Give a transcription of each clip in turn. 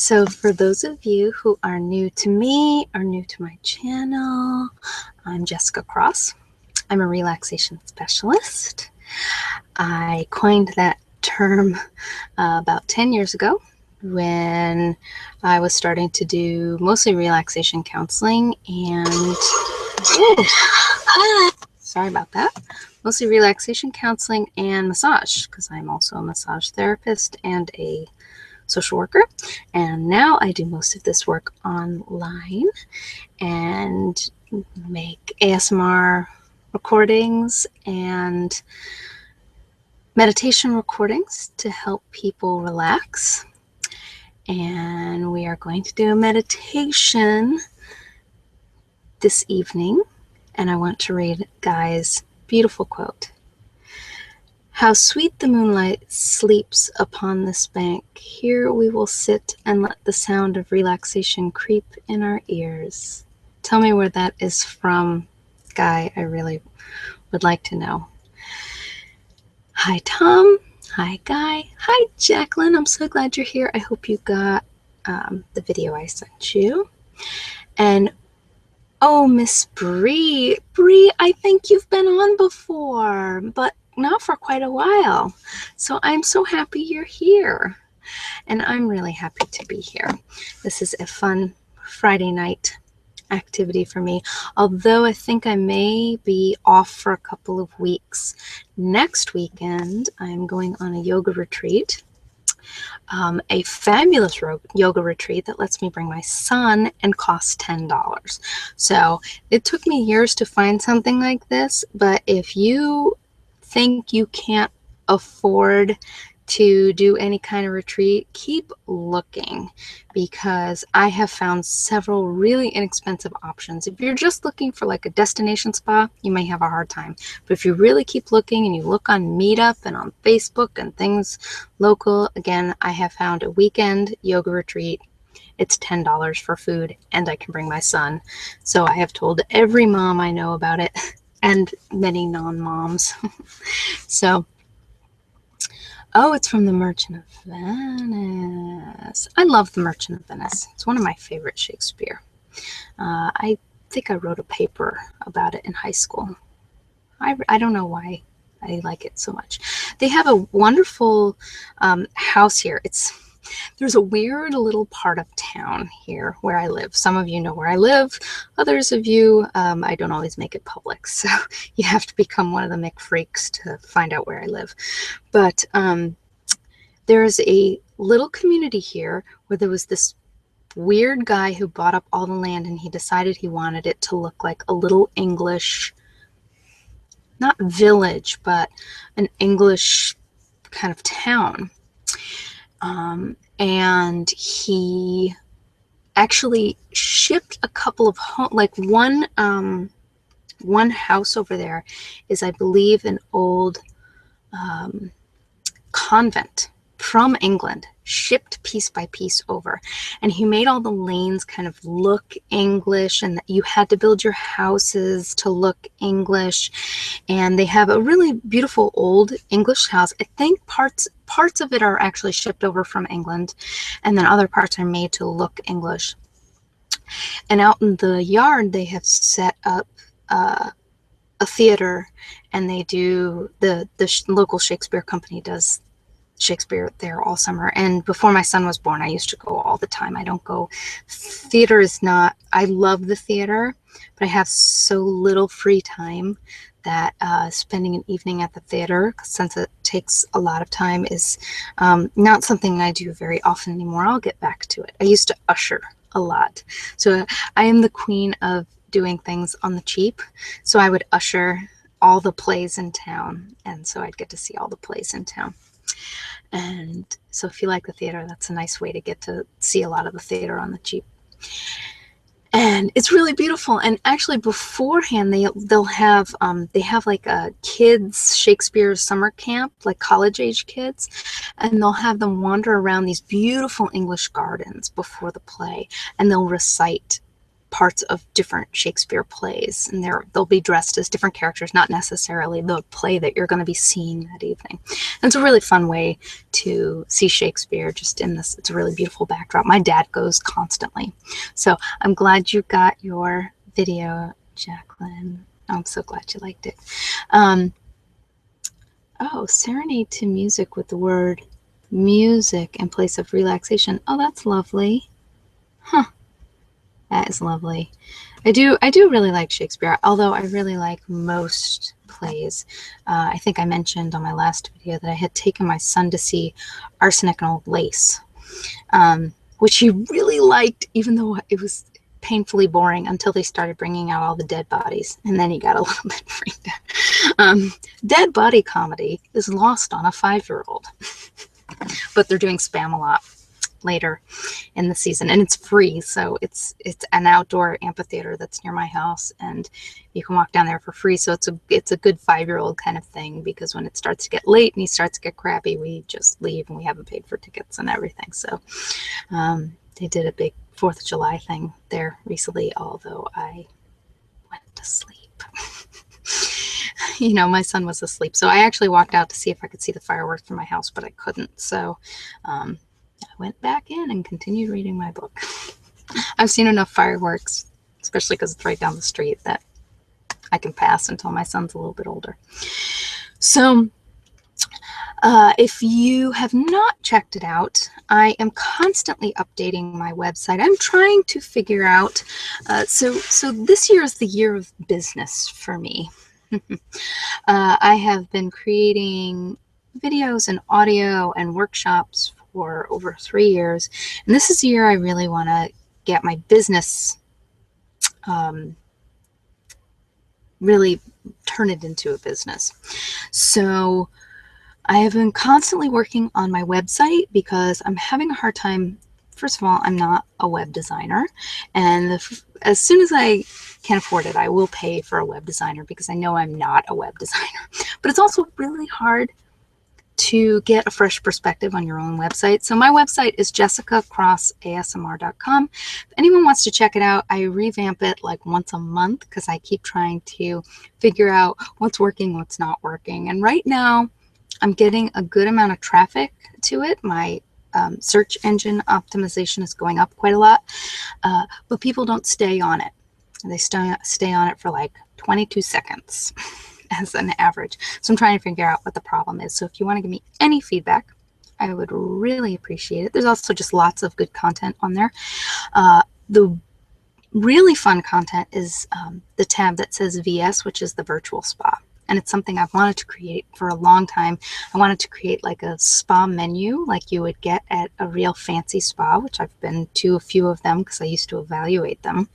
So for those of you who are new to me or new to my channel, I'm JessicaCross. I'm a relaxation specialist. I coined that term about 10 years ago when I was starting to do mostly relaxation counseling and sorry about that. Mostly relaxation counseling and massage, because I'm also a massage therapist and a social worker. And now I do most of this work online and make ASMR recordings and meditation recordings to help people relax. And we are going to do a meditation this evening. And I want to read Guy's beautiful quote. How sweet the moonlight sleeps upon this bank. Here we will sit and let the sound of relaxation creep in our ears. Tell me where that is from, Guy. I really would like to know. Hi, Tom. Hi, Guy. Hi, Jacqueline. I'm so glad you're here. I hope you got the video I sent you. And oh, Miss Bree. Bree, I think you've been on before, but not for quite a while. So I'm so happy you're here. And I'm really happy to be here. This is a fun Friday night activity for me, although I think I may be off for a couple of weeks. Next weekend, I'm going on a yoga retreat. A fabulous yoga retreat that lets me bring my son and costs $10. So it took me years to find something like this, but if you think you can't afford to do any kind of retreat, keep looking, because I have found several really inexpensive options. If you're just looking for like a destination spa, you may have a hard time. But if you really keep looking and you look on Meetup and on Facebook and things local, again, I have found a weekend yoga retreat. It's $10 for food, and I can bring my son. So I have told every mom I know about it and many non-moms. So oh, it's from The Merchant of Venice. I love The Merchant of Venice. It's one of my favorite Shakespeare. I think I wrote a paper about it in high school. I don't know why I like it so much. They have a wonderful house here. There's a weird little part of town here where I live. Some of you know where I live. Others of you, I don't always make it public. So you have to become one of the McFreaks to find out where I live. But there's a little community here where there was this weird guy who bought up all the land, and he decided he wanted it to look like a little English, not village, but an English kind of town. And he actually shipped a couple of one house over there is, I believe, an old convent from England, shipped piece by piece over. And he made all the lanes kind of look English, and that you had to build your houses to look English. And they have a really beautiful old English house. I think parts of it are actually shipped over from England, and then other parts are made to look English. And out in the yard, they have set up a theater, and they do the local Shakespeare company does Shakespeare there all summer. And before my son was born, I used to go all the time. I don't go. Theater is not, I love the theater, but I have so little free time that spending an evening at the theater, since it takes a lot of time, is not something I do very often anymore. I'll get back to it. I used to usher a lot. So I am the queen of doing things on the cheap. So I would usher all the plays in town. And so I'd get to see all the plays in town. And so if you like the theater, that's a nice way to get to see a lot of the theater on the cheap. And it's really beautiful. And actually beforehand, they'll have they have like a kids Shakespeare summer camp, like college age kids, and they'll have them wander around these beautiful English gardens before the play, and they'll recite parts of different Shakespeare plays, and they'll be dressed as different characters, not necessarily the play that you're going to be seeing that evening. And it's a really fun way to see Shakespeare just in this. It's a really beautiful backdrop. My dad goes constantly. So I'm glad you got your video, Jacqueline. I'm so glad you liked it. Oh, serenade to music with the word music in place of relaxation. Oh, that's lovely. Huh. That is lovely. I do really like Shakespeare, although I really like most plays. I think I mentioned on my last video that I had taken my son to see Arsenic and Old Lace, which he really liked, even though it was painfully boring until they started bringing out all the dead bodies, and then he got a little bit freaked out. Dead body comedy is lost on a 5-year-old, but they're doing Spam-A-Lot later in the season, and it's free. So it's an outdoor amphitheater that's near my house, and you can walk down there for free. So it's a good 5-year-old kind of thing, because when it starts to get late and he starts to get crappy, we just leave, and we haven't paid for tickets and everything. So they did a big 4th of July thing there recently, although I went to sleep. You know, my son was asleep, so I actually walked out to see if I could see the fireworks from my house, but I couldn't. So I went back in and continued reading my book. I've seen enough fireworks, especially because it's right down the street, that I can pass until my son's a little bit older. So if you have not checked it out, I am constantly updating my website. I'm trying to figure out, so this year is the year of business for me. I have been creating videos and audio and workshops for over 3 years, and this is the year I really want to get my business, really turn it into a business. So I have been constantly working on my website because I'm having a hard time. First of all, I'm not a web designer, and as soon as I can afford it, I will pay for a web designer, because I know I'm not a web designer. But it's also really hard to get a fresh perspective on your own website. So my website is JessicaCross.asmr.com. If anyone wants to check it out, I revamp it like once a month, because I keep trying to figure out what's working, what's not working. And right now, I'm getting a good amount of traffic to it. My search engine optimization is going up quite a lot, but people don't stay on it. They stay on it for like 22 seconds as an average. So I'm trying to figure out what the problem is. So if you want to give me any feedback, I would really appreciate it. There's also just lots of good content on there. The really fun content is the tab that says VS, which is the virtual spa. And it's something I've wanted to create for a long time. I wanted to create like a spa menu like you would get at a real fancy spa, which I've been to a few of them because I used to evaluate them.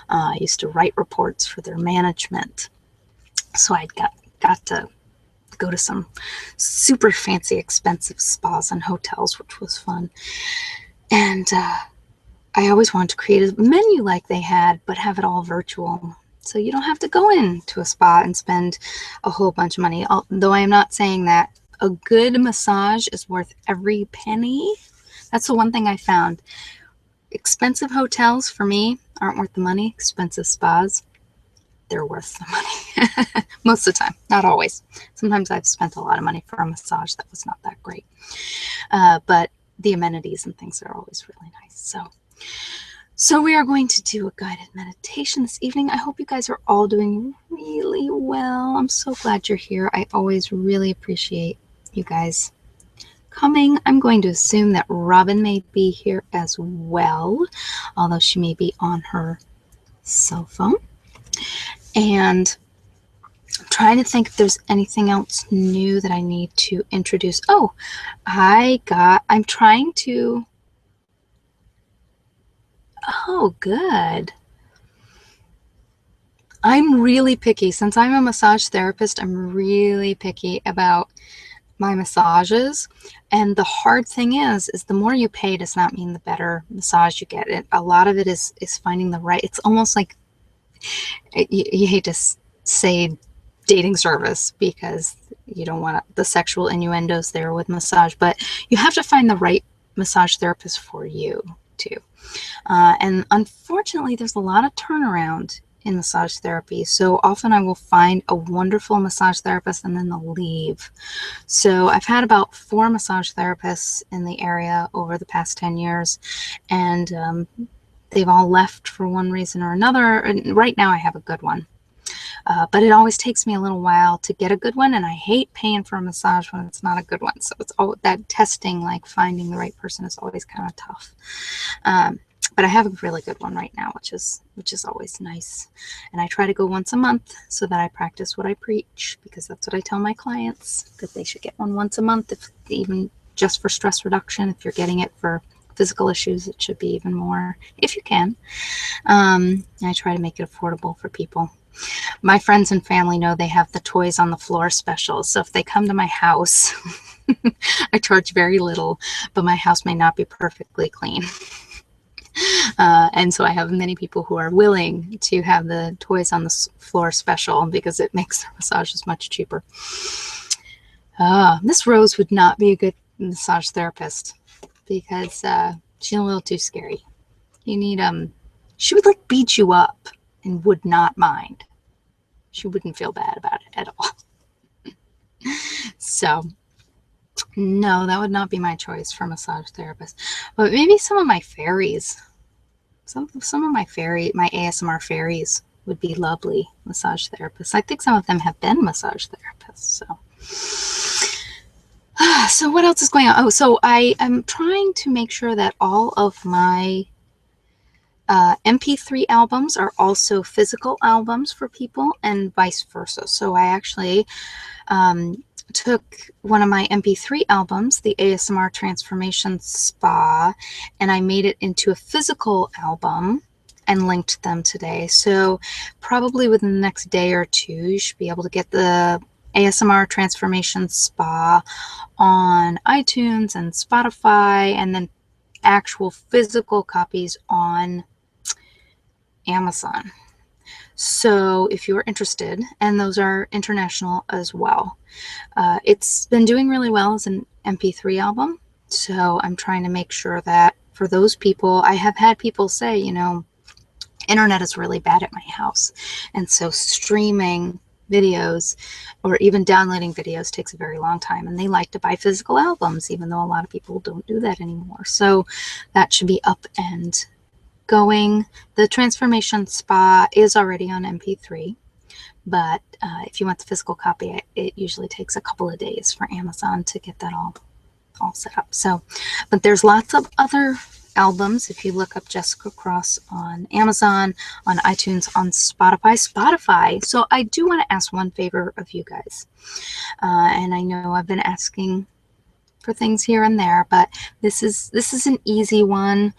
I used to write reports for their management. So I got to go to some super fancy, expensive spas and hotels, which was fun. And I always wanted to create a menu like they had, but have it all virtual. So you don't have to go into a spa and spend a whole bunch of money. Although I am not saying that a good massage is worth every penny. That's the one thing I found. Expensive hotels, for me, aren't worth the money. Expensive spas, they're worth the money. Most of the time, not always. Sometimes I've spent a lot of money for a massage that was not that great. But the amenities and things are always really nice. So we are going to do a guided meditation this evening. I hope you guys are all doing really well. I'm so glad you're here. I always really appreciate you guys coming. I'm going to assume that Robin may be here as well, although she may be on her cell phone. And I'm trying to think if there's anything else new that I need to introduce. Oh, I'm trying to... Oh, good. I'm really picky. Since I'm a massage therapist, I'm really picky about my massages. And the hard thing is the more you pay does not mean the better massage you get. A lot of it is finding the right. It's almost like, you hate to say dating service, because you don't want the sexual innuendos there with massage, but you have to find the right massage therapist for you. too. And unfortunately, there's a lot of turnaround in massage therapy. So often I will find a wonderful massage therapist and then they'll leave. So I've had about 4 massage therapists in the area over the past 10 years, and they've all left for one reason or another. And right now I have a good one. But it always takes me a little while to get a good one, and I hate paying for a massage when it's not a good one. So it's all that testing, like finding the right person, is always kind of tough. But I have a really good one right now, which is always nice. And I try to go once a month so that I practice what I preach, because that's what I tell my clients, that they should get one once a month, if even just for stress reduction. If you're getting it for physical issues, it should be even more if you can. I try to make it affordable for people. My friends and family know they have the toys on the floor specials. So if they come to my house, I charge very little, but my house may not be perfectly clean. And so I have many people who are willing to have the toys on the floor special because it makes their massages much cheaper. Miss Rose would not be a good massage therapist because she's a little too scary. You need, she would like beat you up and would not mind. She wouldn't feel bad about it at all. So no, that would not be my choice for massage therapist. But maybe some of my fairies. Some of my ASMR fairies would be lovely massage therapists. I think some of them have been massage therapists. So what else is going on? Oh, so I am trying to make sure that all of my MP3 albums are also physical albums for people, and vice versa. So I actually took one of my MP3 albums, the ASMR Transformation Spa, and I made it into a physical album and linked them today. So probably within the next day or 2, you should be able to get the ASMR Transformation Spa on iTunes and Spotify, and then actual physical copies on Amazon. So if you're interested, and those are international as well, it's been doing really well as an MP3 album. So I'm trying to make sure that for those people, I have had people say, you know, internet is really bad at my house. And so streaming videos or even downloading videos takes a very long time, and they like to buy physical albums, even though a lot of people don't do that anymore. So that should be up and going. The Transformation Spa is already on MP3, but if you want the physical copy, it usually takes a couple of days for Amazon to get that all set up. So, but there's lots of other albums. If you look up JessicaCross on Amazon, on iTunes, on Spotify. So I do want to ask one favor of you guys, and I know I've been asking for things here and there, but this is an easy one.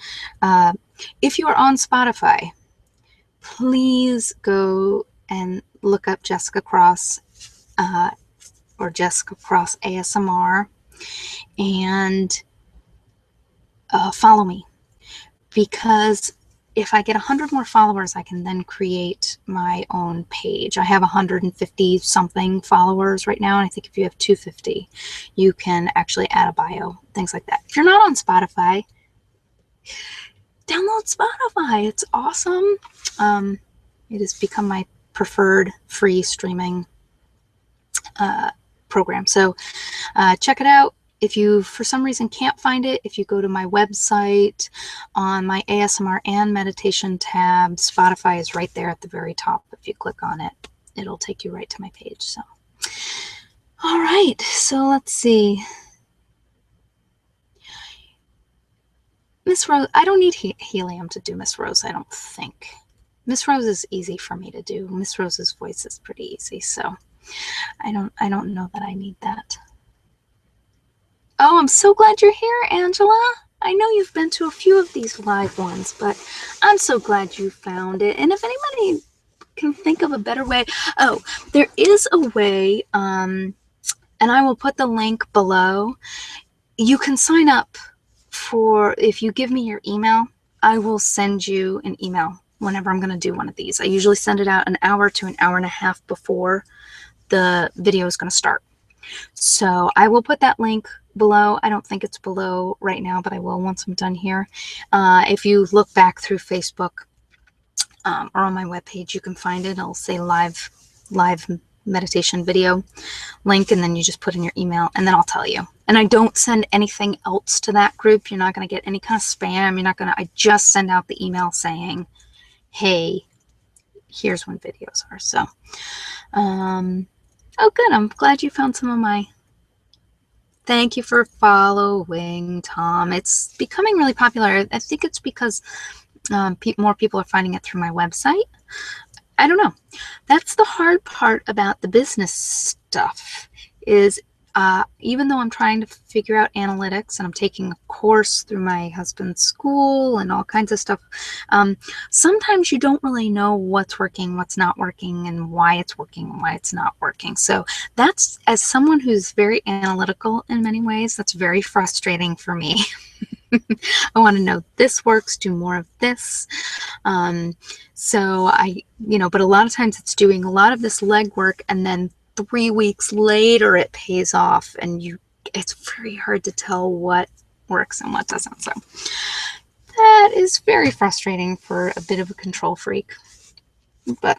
If you are on Spotify, please go and look up JessicaCross or JessicaCross ASMR and follow me, because if I get 100 more followers, I can then create my own page. I have 150 something followers right now, and I think if you have 250, you can actually add a bio, things like that. If you're not on Spotify, download Spotify. It's awesome. It has become my preferred free streaming program. So check it out. If you, for some reason, can't find it, if you go to my website on my ASMR and meditation tab, Spotify is right there at the very top. If you click on it, it'll take you right to my page. So, all right. So let's see. Miss Rose, I don't need helium to do Miss Rose, I don't think. Miss Rose is easy for me to do. Miss Rose's voice is pretty easy, so I don't know that I need that. Oh, I'm so glad you're here, Angela. I know you've been to a few of these live ones, but I'm so glad you found it. And if anybody can think of a better way, oh, there is a way, and I will put the link below. You can sign up for, if you give me your email, I will send you an email whenever I'm going to do one of these. I usually send it out an hour to an hour and a half before the video is going to start. So I will put that link below. I don't think it's below right now, but I will once I'm done here. If you look back through Facebook or on my webpage, you can find it. It'll say live meditation video link, and then you just put in your email, and then I'll tell you. And I don't send anything else to that group. You're not going to get any kind of spam. You're not going to, I just send out the email saying, hey, here's when videos are. So, oh, good. I'm glad you found some of my, thank you for following, Tom. It's becoming really popular. I think it's because more people are finding it through my website. I don't know. That's the hard part about the business stuff is even though I'm trying to figure out analytics and I'm taking a course through my husband's school and all kinds of stuff, sometimes you don't really know what's working, what's not working, and why it's working and why it's not working. So that's, as someone who's very analytical in many ways, that's very frustrating for me. I want to know this works, do more of this. So but a lot of times it's doing a lot of this legwork, and then 3 weeks later it pays off, and it's very hard to tell what works and what doesn't. So that is very frustrating for a bit of a control freak. But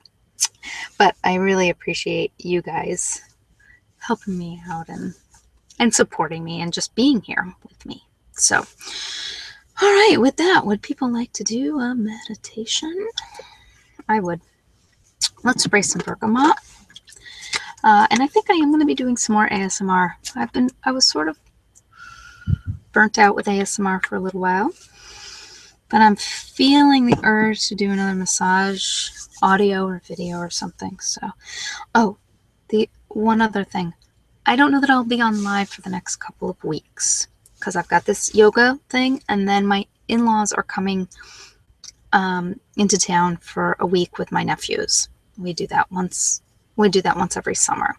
I really appreciate you guys helping me out and supporting me and just being here with me. So, all right, with that, would people like to do a meditation? I would. Let's spray some bergamot. And I think I am going to be doing some more ASMR. I was sort of burnt out with ASMR for a little while, but I'm feeling the urge to do another massage, audio or video or something. So, oh, the one other thing. I don't know that I'll be on live for the next couple of weeks because I've got this yoga thing, and then my in-laws are coming into town for a week with my nephews. We do that once every summer.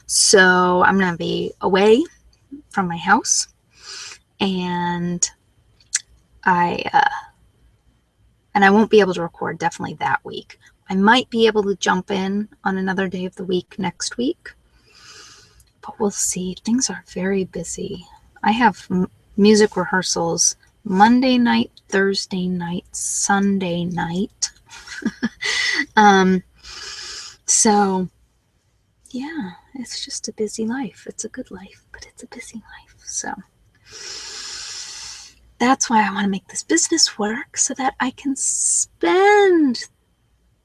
So I'm going to be away from my house, and I won't be able to record definitely that week. I might be able to jump in on another day of the week next week, but we'll see. Things are very busy. I have music rehearsals Monday night, Thursday night, Sunday night. So yeah, it's just a busy life. It's a good life, but it's a busy life. So that's why I want to make this business work, so that I can spend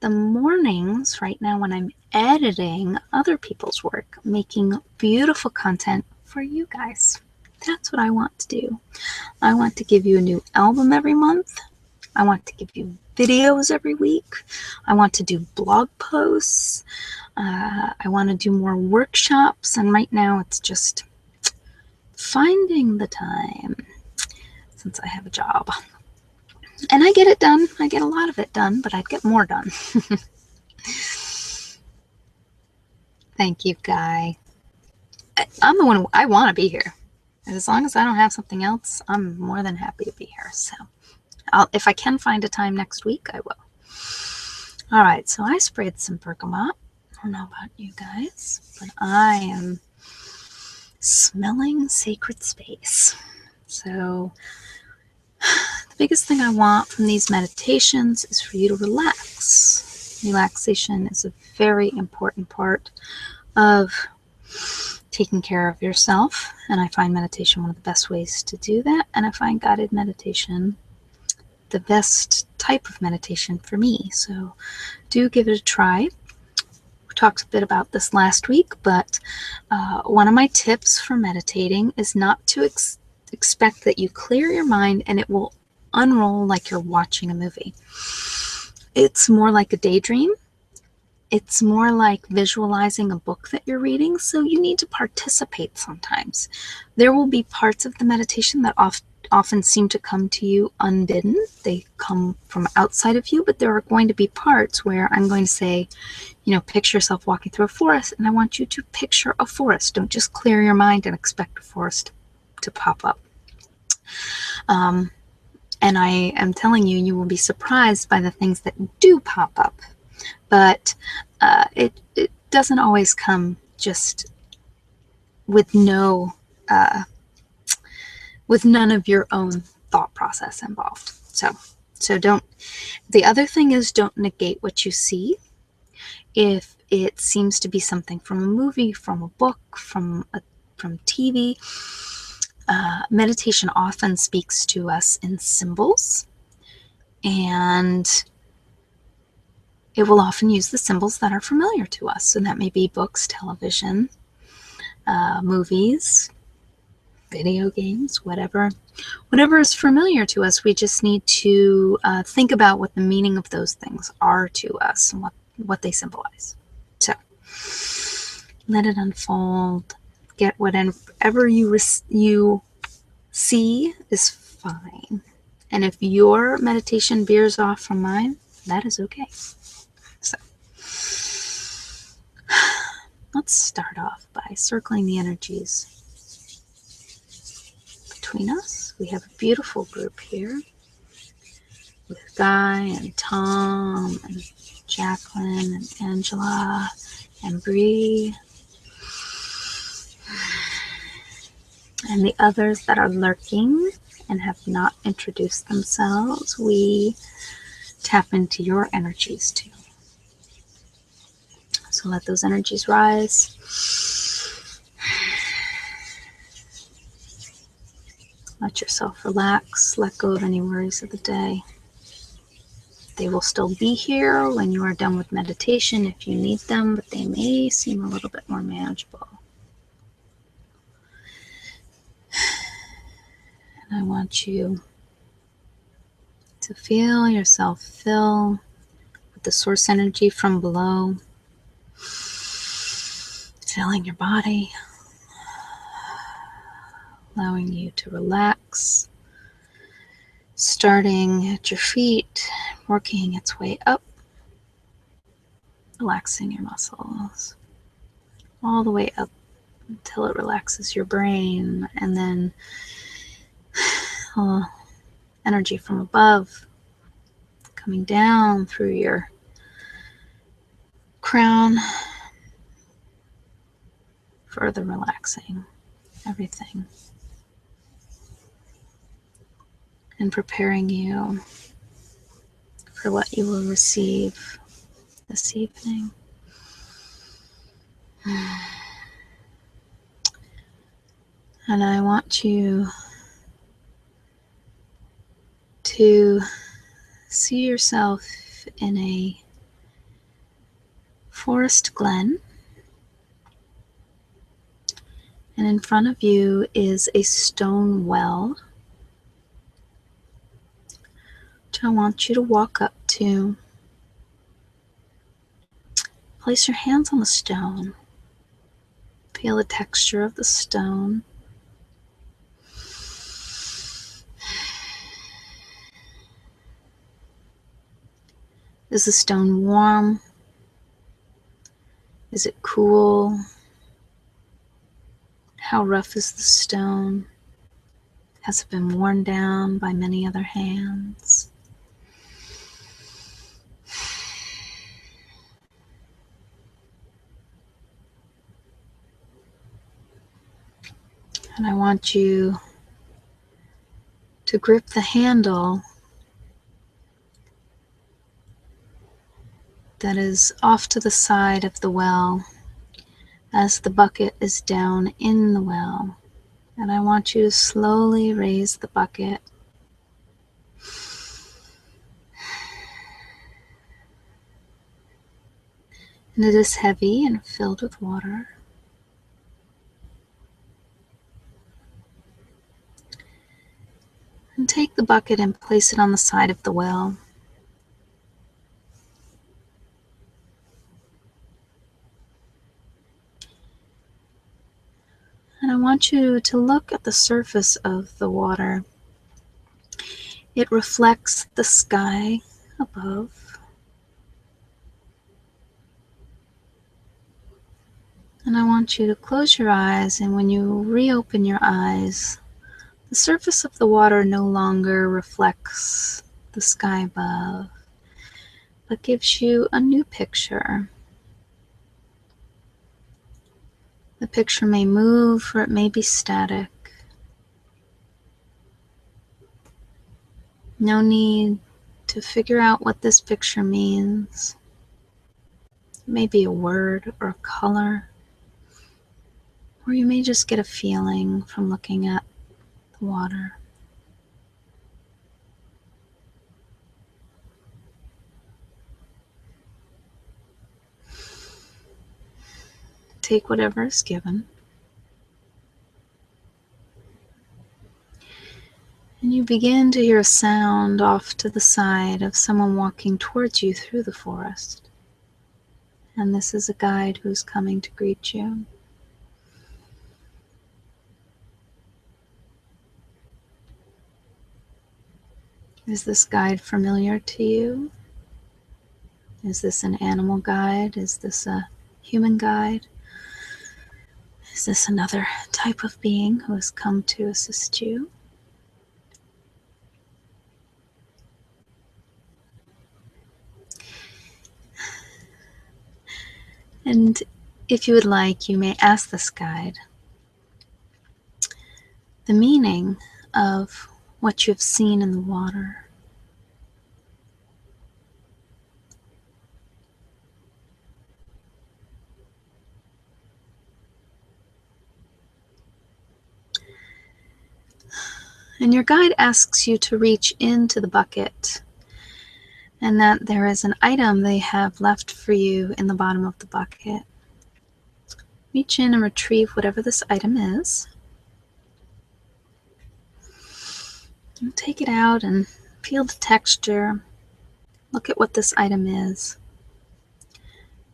the mornings right now when I'm editing other people's work, making beautiful content for you guys. That's what I want to do. I want to give you a new album every month. I want to give you videos every week. I want to do blog posts. I want to do more workshops. And right now it's just finding the time, since I have a job. And I get it done. I get a lot of it done, but I'd get more done. Thank you, Guy. I'm the one I want to be here. And as long as I don't have something else, I'm more than happy to be here. So if I can find a time next week, I will. All right, so I sprayed some bergamot. I don't know about you guys, but I am smelling sacred space. So the biggest thing I want from these meditations is for you to relax. Relaxation is a very important part of taking care of yourself, and I find meditation one of the best ways to do that, and I find guided meditation the best type of meditation for me. So do give it a try. We talked a bit about this last week, but one of my tips for meditating is not to expect that you clear your mind and it will unroll like you're watching a movie. It's more like a daydream. It's more like visualizing a book that you're reading, so you need to participate sometimes. There will be parts of the meditation that often seem to come to you unbidden. They come from outside of you, but there are going to be parts where I'm going to say, picture yourself walking through a forest, and I want you to picture a forest. Don't just clear your mind and expect a forest to pop up. And I am telling you, you will be surprised by the things that do pop up. But it doesn't always come just with no with none of your own thought process involved. So don't. The other thing is, don't negate what you see. If it seems to be something from a movie, from a book, from TV, meditation often speaks to us in symbols, and it will often use the symbols that are familiar to us. So that may be books, television, movies, video games, whatever is familiar to us. We just need to think about what the meaning of those things are to us and what they symbolize. So let it unfold. Get whatever you see is fine. And if your meditation veers off from mine, that is okay. So let's start off by circling the energies between us. We have a beautiful group here with Guy and Tom and Jacqueline and Angela and Bree and the others that are lurking and have not introduced themselves. We tap into your energies too. So let those energies rise. Let yourself relax. Let go of any worries of the day. They will still be here when you are done with meditation if you need them, but they may seem a little bit more manageable. And I want you to feel yourself fill with the source energy from below, filling your body, allowing you to relax, starting at your feet, working its way up, relaxing your muscles, all the way up until it relaxes your brain, and then energy from above coming down through your crown, further relaxing everything and preparing you for what you will receive this evening. And I want you to see yourself in a forest glen, and in front of you is a stone well, which I want you to walk up to. Place your hands on the stone. Feel the texture of the stone. Is the stone warm? Is it cool? How rough is the stone? Has it been worn down by many other hands? And I want you to grip the handle that is off to the side of the well as the bucket is down in the well. And I want you to slowly raise the bucket. And it is heavy and filled with water. And take the bucket and place it on the side of the well. And I want you to look at the surface of the water. It reflects the sky above. And I want you to close your eyes, and when you reopen your eyes, the surface of the water no longer reflects the sky above, but gives you a new picture. The picture may move or it may be static. No need to figure out what this picture means. It may be a word or a color, or you may just get a feeling from looking at the water. Take whatever is given. And you begin to hear a sound off to the side of someone walking towards you through the forest. And this is a guide who's coming to greet you. Is this guide familiar to you? Is this an animal guide? Is this a human guide? Is this another type of being who has come to assist you? And if you would like, you may ask this guide the meaning of what you have seen in the water. And your guide asks you to reach into the bucket, and that there is an item they have left for you in the bottom of the bucket. Reach in and retrieve whatever this item is. And take it out and feel the texture. Look at what this item is.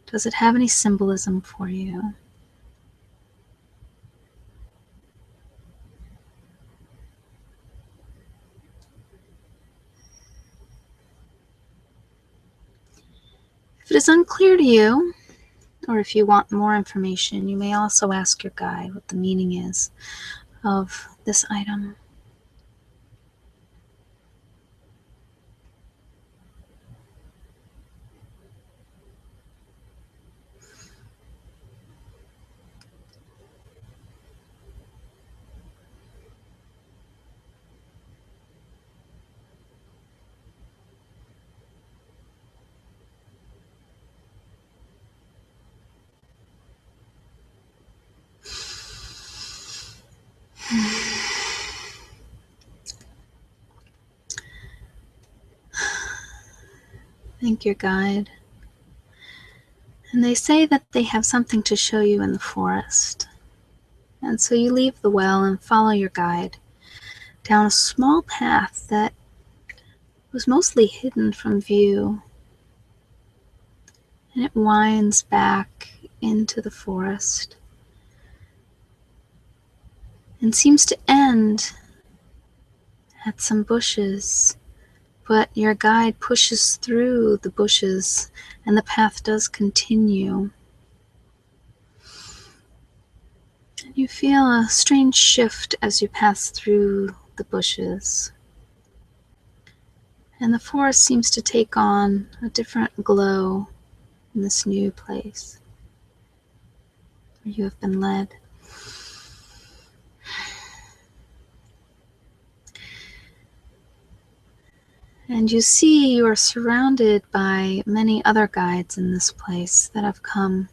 Does it have any symbolism for you? If it is unclear to you, or if you want more information, you may also ask your guide what the meaning is of this item. Thank your guide. And they say that they have something to show you in the forest. And so you leave the well and follow your guide down a small path that was mostly hidden from view. And it winds back into the forest and seems to end at some bushes. But your guide pushes through the bushes and the path does continue. And you feel a strange shift as you pass through the bushes. And the forest seems to take on a different glow in this new place where you have been led. And you see you are surrounded by many other guides in this place that have come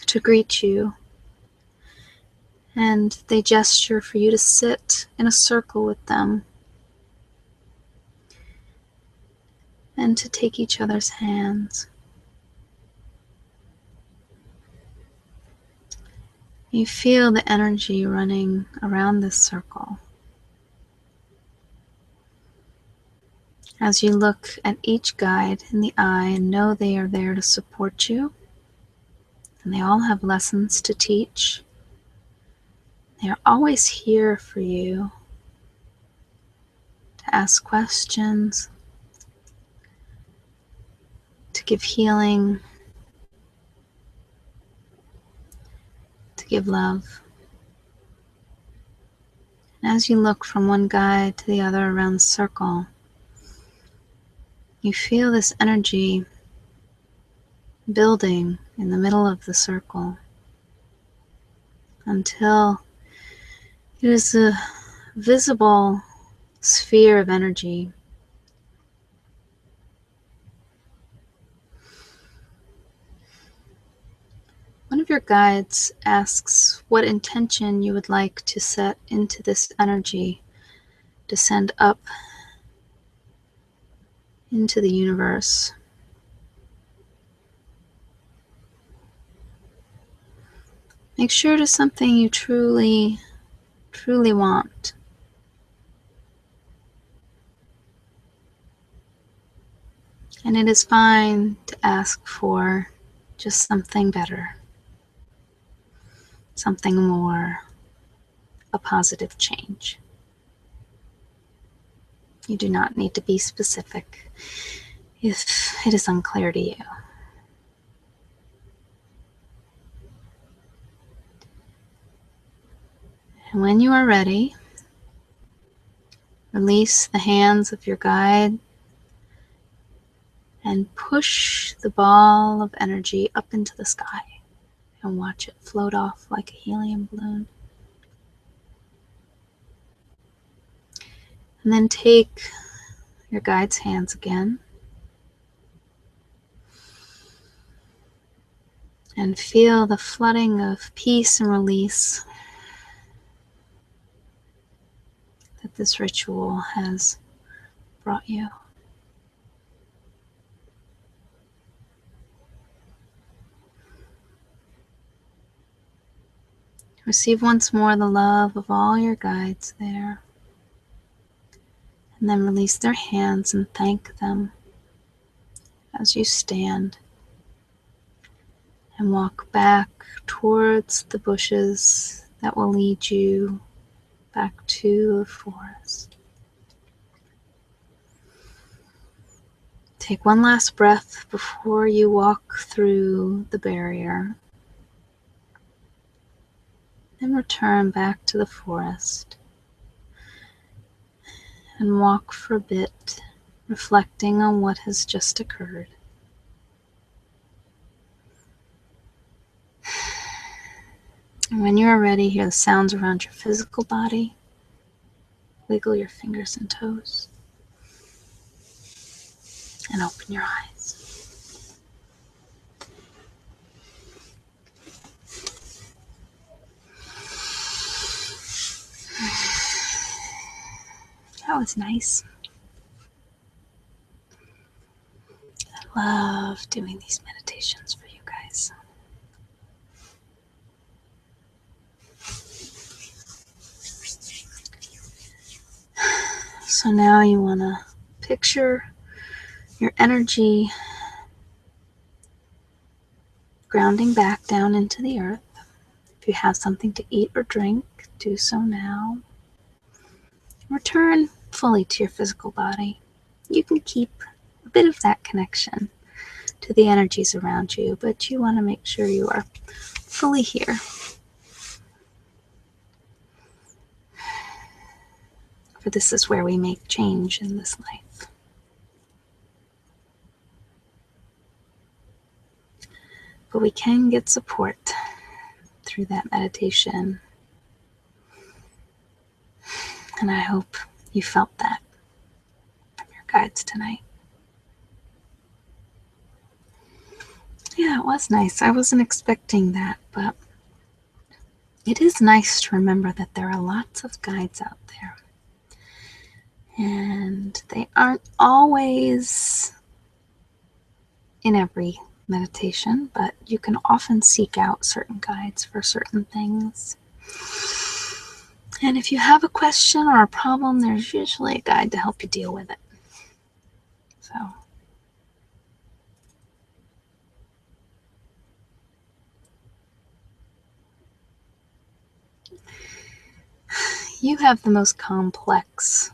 to greet you. And they gesture for you to sit in a circle with them and to take each other's hands. You feel the energy running around this circle. As you look at each guide in the eye and know they are there to support you, and they all have lessons to teach. They are always here for you to ask questions, to give healing, to give love. And as you look from one guide to the other around the circle, you feel this energy building in the middle of the circle. until it is a visible sphere of energy. One of your guides asks what intention you would like to set into this energy to send up into the universe. Make sure it is something you truly, truly want. And it is fine to ask for just something better, something more, a positive change. You do not need to be specific if it is unclear to you. And when you are ready, release the hands of your guide and push the ball of energy up into the sky and watch it float off like a helium balloon. And then take your guide's hands again and feel the flooding of peace and release that this ritual has brought you. Receive once more the love of all your guides there, and then release their hands and thank them as you stand and walk back towards the bushes that will lead you back to the forest. Take one last breath before you walk through the barrier. Then return back to the forest and walk for a bit, reflecting on what has just occurred. And when you are ready, hear the sounds around your physical body. Wiggle your fingers and toes and open your eyes. That was nice. I love doing these meditations for you guys. So now you want to picture your energy grounding back down into the earth. If you have something to eat or drink, do so now. Return fully to your physical body. You can keep a bit of that connection to the energies around you, but you want to make sure you are fully here. For this is where we make change in this life. But we can get support through that meditation. And I hope you felt that from your guides tonight. Yeah, it was nice. I wasn't expecting that, but it is nice to remember that there are lots of guides out there. And they aren't always in every meditation, but you can often seek out certain guides for certain things. And if you have a question or a problem, there's usually a guide to help you deal with it. So you have the most complex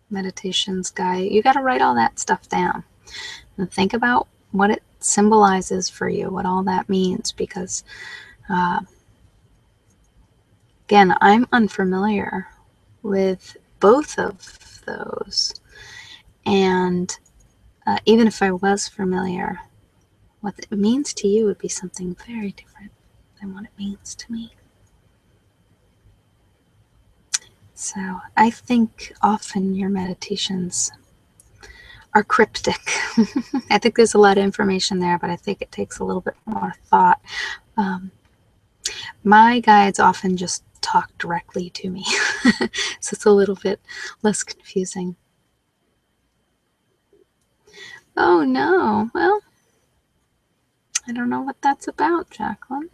meditations guide. You got to write all that stuff down and think about what it symbolizes for you, what all that means, because again, I'm unfamiliar with both of those. And even if I was familiar, what it means to you would be something very different than what it means to me. So I think often your meditations are cryptic. I think there's a lot of information there, but I think it takes a little bit more thought. My guides often just talk directly to me, so it's a little bit less confusing. Oh no, well, I don't know what that's about, Jacqueline.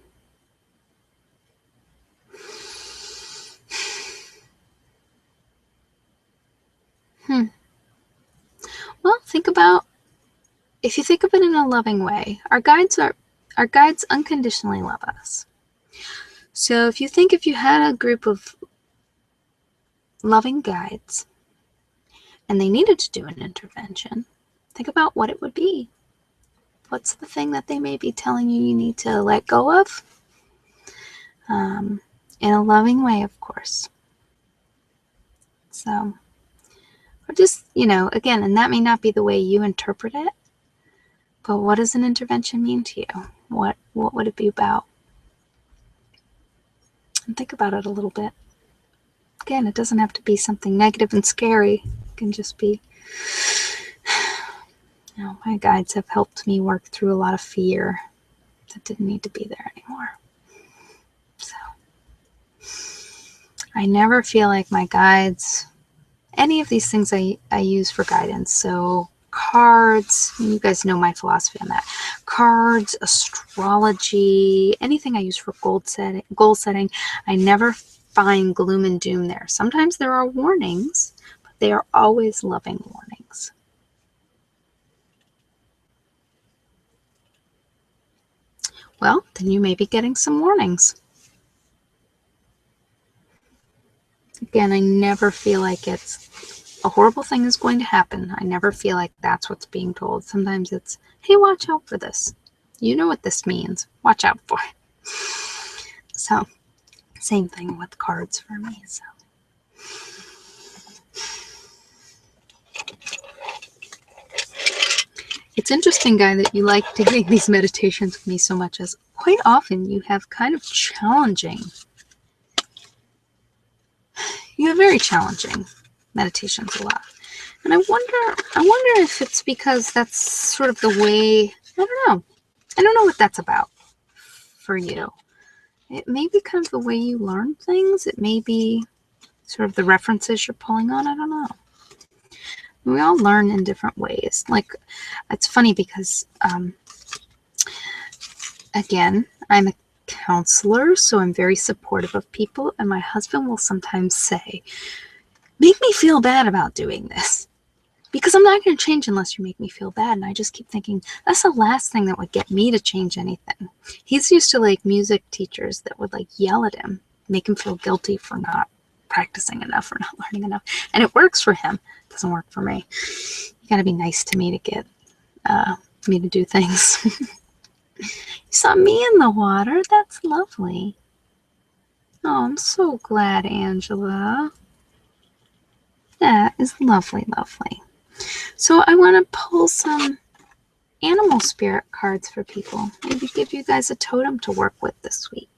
Well, if you think of it in a loving way, our guides unconditionally love us. So if you had a group of loving guides and they needed to do an intervention, think about what it would be. What's the thing that they may be telling you need to let go of? In a loving way, of course. So, or just, again, and that may not be the way you interpret it, but what does an intervention mean to you? What would it be about? And think about it a little bit. Again, it doesn't have to be something negative and scary. It can just be, my guides have helped me work through a lot of fear that didn't need to be there anymore. So I never feel like my guides, any of these things I use for guidance. So cards, you guys know my philosophy on that. Cards, astrology, anything I use for goal setting, I never find gloom and doom there. Sometimes there are warnings, but they are always loving warnings. Well, then you may be getting some warnings. Again, I never feel like it's a horrible thing is going to happen. I never feel like that's what's being told. Sometimes it's, hey, watch out for this. You know what this means. Watch out for it. So, same thing with cards for me. So. It's interesting, Guy, that you like doing these meditations with me so much, as quite often you have kind of very challenging meditations a lot. And I wonder if it's because that's sort of the way, I don't know what that's about for you. It may be kind of the way you learn things. It may be sort of the references you're pulling on. I don't know. We all learn in different ways. Like, it's funny because, again, I'm a counselor, so I'm very supportive of people, and my husband will sometimes say, make me feel bad about doing this, because I'm not going to change unless you make me feel bad. And I just keep thinking, that's the last thing that would get me to change anything. He's used to music teachers that would yell at him, make him feel guilty for not practicing enough or not learning enough. And it works for him. It doesn't work for me. You got to be nice to me to get me to do things. You saw me in the water. That's lovely. Oh, I'm so glad, Angela. That is lovely, lovely. So I want to pull some animal spirit cards for people. Maybe give you guys a totem to work with this week.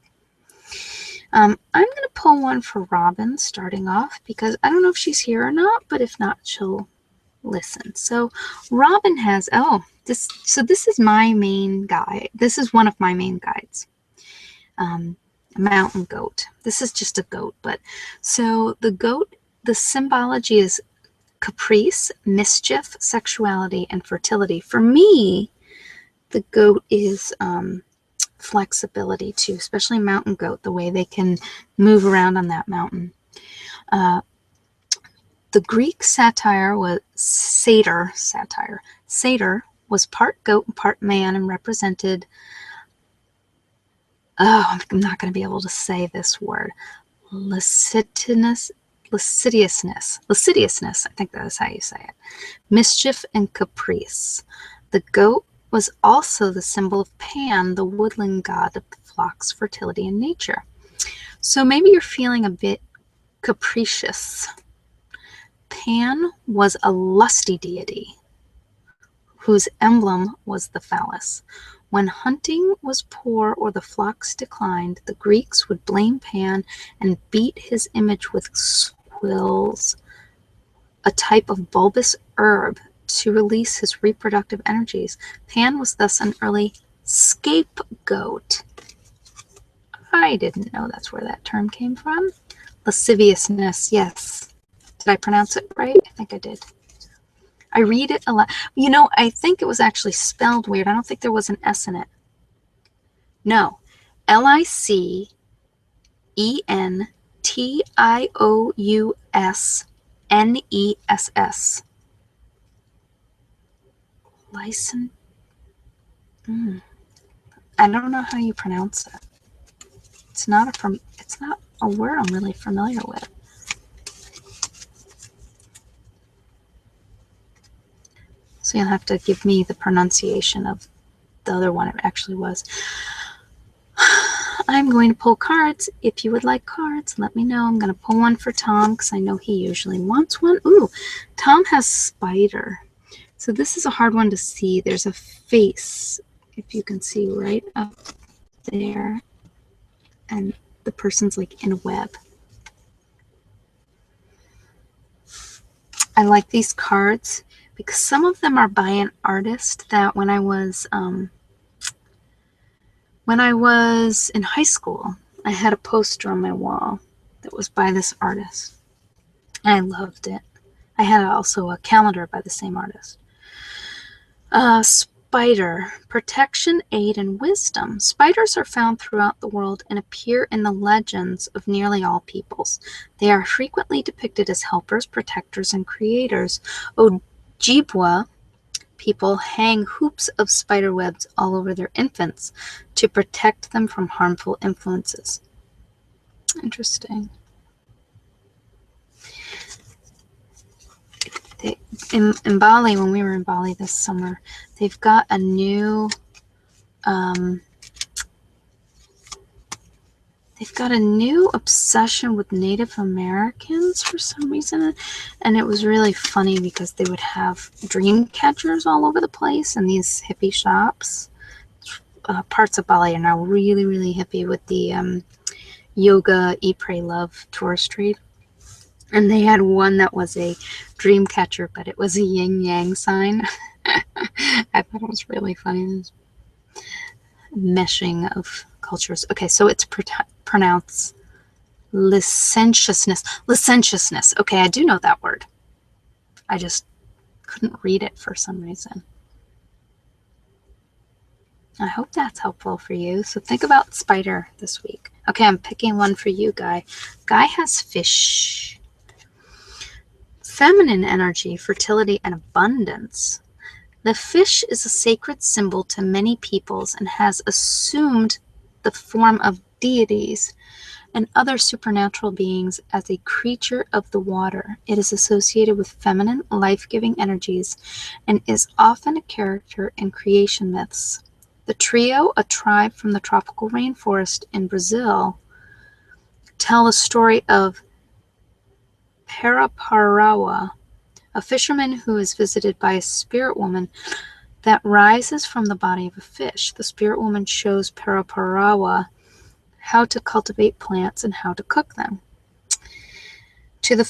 I'm going to pull one for Robin starting off, because I don't know if she's here or not, but if not, she'll listen. So Robin has, this is my main guide. This is one of my main guides. A mountain goat. This is just a goat, but so the goat, the symbology is caprice, mischief, sexuality, and fertility. For me, the goat is flexibility too, especially mountain goat, the way they can move around on that mountain. The Greek satyr was satyr. Satyr was part goat and part man and represented, I'm not going to be able to say this word, lasciviousness, I think that is how you say it, mischief and caprice. The goat was also the symbol of Pan, the woodland god of the flock's fertility and nature. So maybe you're feeling a bit capricious. Pan was a lusty deity whose emblem was the phallus. When hunting was poor or the flocks declined, the Greeks would blame Pan and beat his image with quills, a type of bulbous herb, to release his reproductive energies. Pan was thus an early scapegoat. I didn't know that's where that term came from. Lasciviousness, yes. Did I pronounce it right? I think I did. I read it a lot. You know, I think it was actually spelled weird. I don't think there was an S in it. No. LICENTIOUSNESS. License. I don't know how you pronounce it. It's not a word I'm really familiar with. So you'll have to give me the pronunciation of the other one it actually was. I'm going to pull cards. If you would like cards, let me know. I'm going to pull one for Tom because I know he usually wants one. Ooh, Tom has spider. So this is a hard one to see. There's a face, if you can see right up there. And the person's like in a web. I like these cards because some of them are by an artist that when I was in high school, I had a poster on my wall that was by this artist. I loved it. I had also a calendar by the same artist. Spider, protection, aid, and wisdom. Spiders are found throughout the world and appear in the legends of nearly all peoples. They are frequently depicted as helpers, protectors, and creators. Ojibwa people hang hoops of spider webs all over their infants to protect them from harmful influences. Interesting. In Bali, when we were in Bali this summer, they've got a new obsession with Native Americans for some reason, and it was really funny because they would have dream catchers all over the place in these hippie shops. Parts of Bali are now really, really hippie with the yoga, eat, pray, love tourist trade. And they had one that was a dream catcher, but it was a yin-yang sign. I thought it was really funny. This meshing of cultures. Okay, so it's pronounced licentiousness. Licentiousness. Okay, I do know that word. I just couldn't read it for some reason. I hope that's helpful for you. So think about spider this week. Okay, I'm picking one for you, Guy. Guy has fish. Feminine energy, fertility, and abundance. The fish is a sacred symbol to many peoples and has assumed the form of deities and other supernatural beings as a creature of the water. It is associated with feminine, life-giving energies and is often a character in creation myths. The trio, a tribe from the tropical rainforest in Brazil, tell a story of Paraparawa, a fisherman who is visited by a spirit woman that rises from the body of a fish. The spirit woman shows Paraparawa how to cultivate plants and how to cook them. To the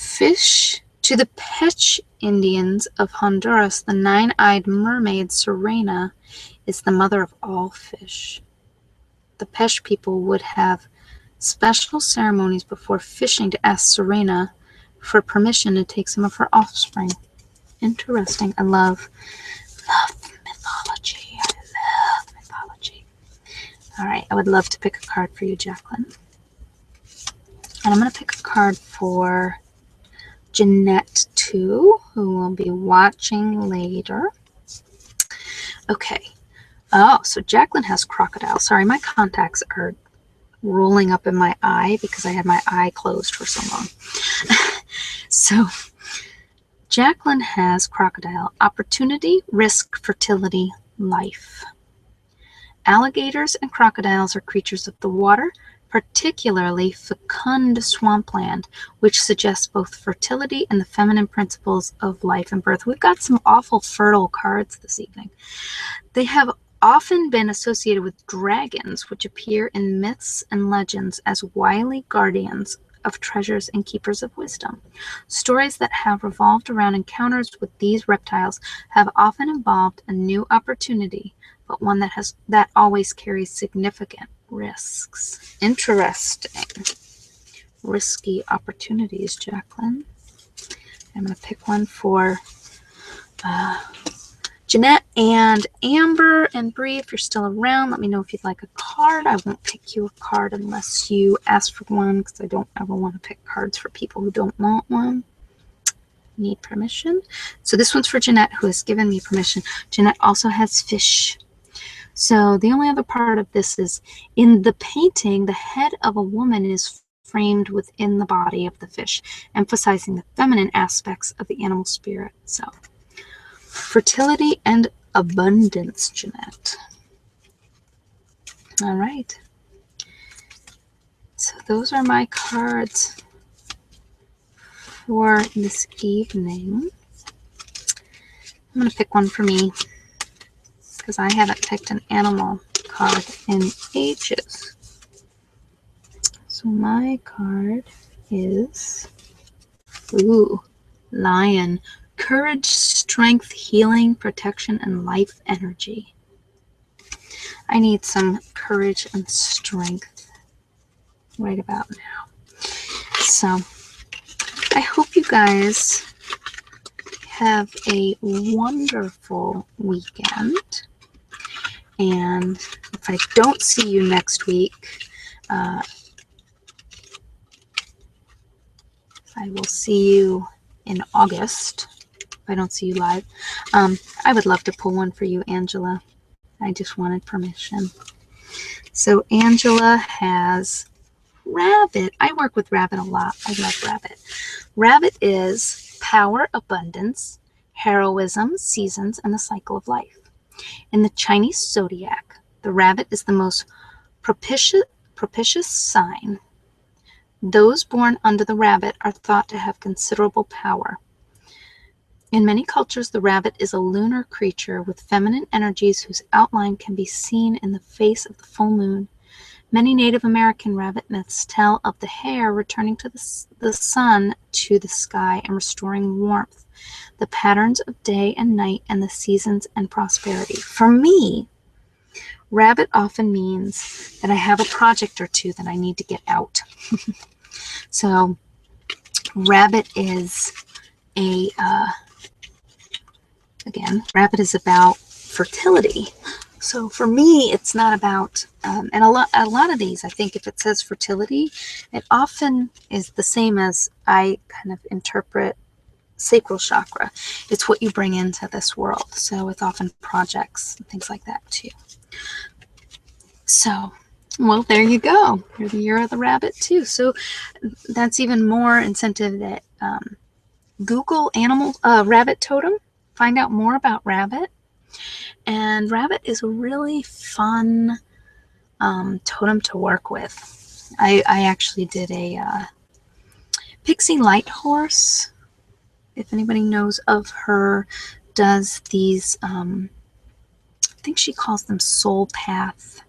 Pech Indians of Honduras, the nine-eyed mermaid Sirena is the mother of all fish. The Pech people would have special ceremonies before fishing to ask Sirena for permission to take some of her offspring. Interesting. I love mythology. I love mythology. All right, I would love to pick a card for you, Jacqueline. And I'm going to pick a card for Jeanette, too, who will be watching later. Okay. Oh, so Jacqueline has crocodile. Sorry, my contacts are rolling up in my eye because I had my eye closed for so long. So Jacqueline has crocodile. Opportunity, risk, fertility, life. Alligators and crocodiles are creatures of the water, particularly fecund swampland, which suggests both fertility and the feminine principles of life and birth. We've got some awful fertile cards this evening. They have often been associated with dragons, which appear in myths and legends as wily guardians of treasures and keepers of wisdom. Stories that have revolved around encounters with these reptiles have often involved a new opportunity, but one that always carries significant risks. Interesting. Risky opportunities, Jacqueline. I'm going to pick one for Jeanette and Amber and Bree. If you're still around, let me know if you'd like a card. I won't pick you a card unless you ask for one, because I don't ever want to pick cards for people who don't want one. Need permission. So this one's for Jeanette, who has given me permission. Jeanette also has fish. So the only other part of this is, in the painting, the head of a woman is framed within the body of the fish, emphasizing the feminine aspects of the animal spirit. So, fertility and abundance, Jeanette. All right. So those are my cards for this evening. I'm going to pick one for me, because I haven't picked an animal card in ages. So my card is, Lion. Courage, strength, healing, protection, and life energy. I need some courage and strength right about now. So I hope you guys have a wonderful weekend. And if I don't see you next week, I will see you in August. If I don't see you live, I would love to pull one for you, Angela. I just wanted permission. So Angela has Rabbit. I work with Rabbit a lot. I love Rabbit. Rabbit is power, abundance, heroism, seasons, and the cycle of life. In the Chinese zodiac, the rabbit is the most propitious sign. Those born under the rabbit are thought to have considerable power. In many cultures, the rabbit is a lunar creature with feminine energies whose outline can be seen in the face of the full moon. Many Native American rabbit myths tell of the hare returning to the sun to the sky and restoring warmth, the patterns of day and night, and the seasons and prosperity. For me, rabbit often means that I have a project or two that I need to get out. So rabbit is again, rabbit is about fertility. So for me, it's not about, and a lot of these, I think if it says fertility, it often is the same as I kind of interpret sacral chakra. It's what you bring into this world. So it's often projects and things like that too. So, well, there you go. You're the year of the rabbit too. So that's even more incentive that Google rabbit totem. Find out more about rabbit. And rabbit is a really fun totem to work with. I actually did a Pixie Light Horse, if anybody knows of her, does these, I think she calls them soul path.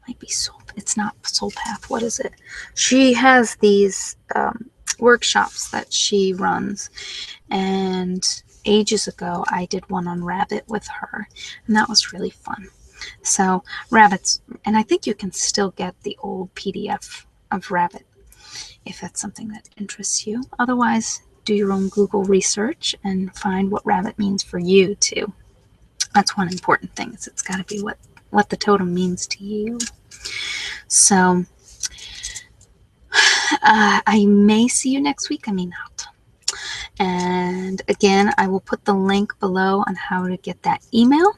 Might be soul, it's not soul path. What is it? She has these workshops that she runs, and ages ago I did one on rabbit with her, and that was really fun. So rabbits, and I think you can still get the old PDF of rabbit if that's something that interests you. Otherwise, do your own Google research and find what rabbit means for you too. That's one important thing, is it's got to be what the totem means to you. So I may see you next week, I may not. And again, I will put the link below on how to get that email.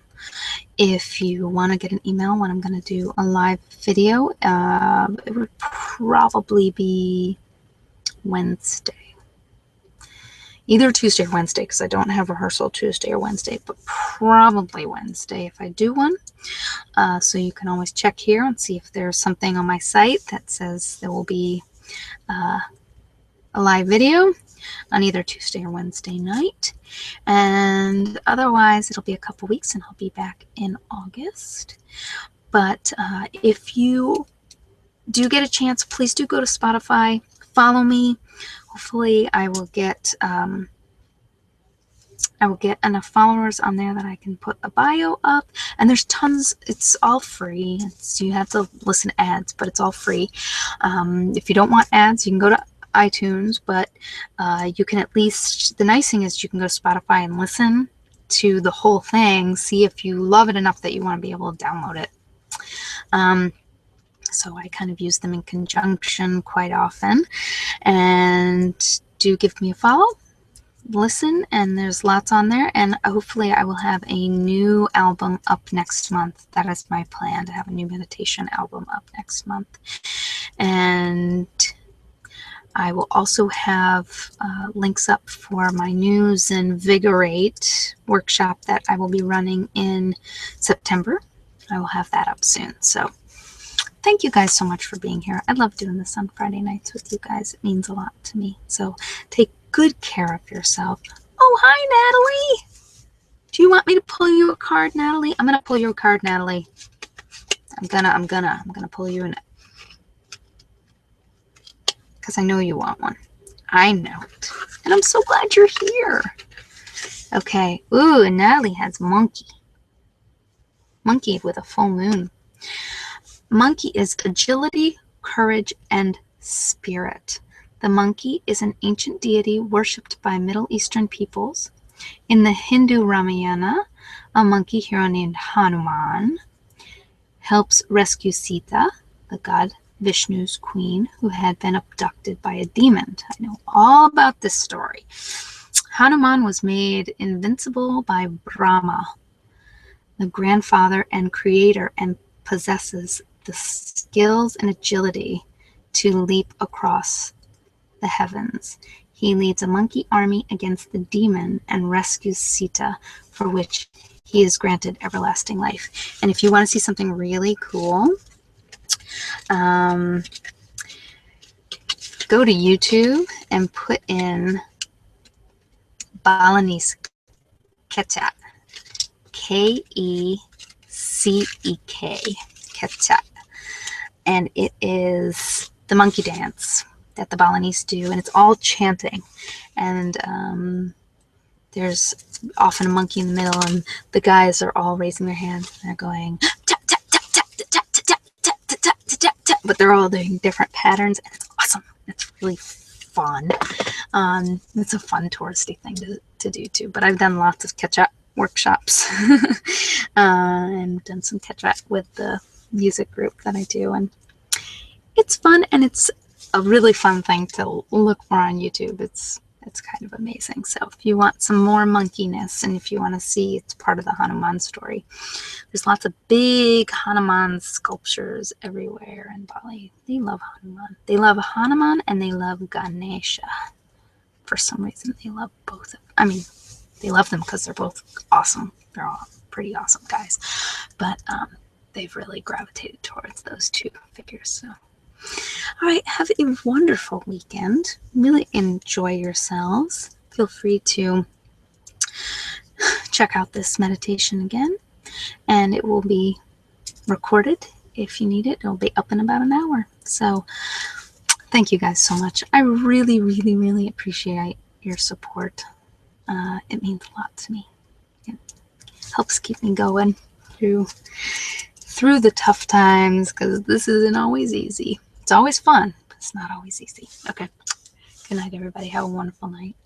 If you want to get an email when I'm going to do a live video, it would probably be Wednesday. Either Tuesday or Wednesday, because I don't have rehearsal Tuesday or Wednesday, but probably Wednesday if I do one. So you can always check here and see if there's something on my site that says there will be a live video on either Tuesday or Wednesday night. And otherwise, it'll be a couple weeks and I'll be back in August. But if you do get a chance, please do go to Spotify, follow me. Hopefully I will get enough followers on there that I can put a bio up. And there's tons. It's all free. You have to listen to ads, but it's all free. If you don't want ads, you can go to iTunes, but you can at least, the nice thing is you can go to Spotify and listen to the whole thing, see if you love it enough that you want to be able to download it. So I kind of use them in conjunction quite often. And do give me a follow, listen, and there's lots on there. And hopefully I will have a new album up next month. That is my plan, to have a new meditation album up next month. And I will also have links up for my new Zenvigorate workshop that I will be running in September. I will have that up soon. So thank you guys so much for being here. I love doing this on Friday nights with you guys. It means a lot to me. So take good care of yourself. Oh, hi, Natalie. Do you want me to pull you a card, Natalie? I'm going to pull you a card, Natalie. I'm gonna pull you in it. Because I know you want one. I know it. And I'm so glad you're here. Okay. Ooh, and Natalie has monkey. Monkey with a full moon. Monkey is agility, courage, and spirit. The monkey is an ancient deity worshipped by Middle Eastern peoples. In the Hindu Ramayana, a monkey hero named Hanuman helps rescue Sita, the god Vishnu's queen, who had been abducted by a demon. I know all about this story. Hanuman was made invincible by Brahma, the grandfather and creator, and possesses the skills and agility to leap across the heavens. He leads a monkey army against the demon and rescues Sita, for which he is granted everlasting life. And if you want to see something really cool, go to YouTube and put in Balinese Kecak, K-E-C-E-K, Kecak, and it is the monkey dance that the Balinese do, and it's all chanting, and there's often a monkey in the middle, and the guys are all raising their hands, and they're going tap tap tap tap tap tap tap tap tap tap tap, but they're all doing different patterns, and it's awesome. It's really fun. It's a fun touristy thing to do too. But I've done lots of Kecak workshops and done some Kecak with the music group that I do, and it's fun, and it's a really fun thing to look for on YouTube. It's kind of amazing. So if you want some more monkeyness, and if you want to see, it's part of the Hanuman story. There's lots of big Hanuman sculptures everywhere in Bali. They love Hanuman. They love Hanuman and they love Ganesha. For some reason, they love both. I mean, they love them because they're both awesome. They're all pretty awesome guys. But they've really gravitated towards those two figures. So, all right, have a wonderful weekend. Really enjoy yourselves. Feel free to check out this meditation again, and it will be recorded if you need it. It'll be up in about an hour. So thank you guys so much. I really, really, really appreciate your support. It means a lot to me. It helps keep me going through the tough times, because this isn't always easy. It's always fun, but it's not always easy. Okay. Good night, everybody. Have a wonderful night.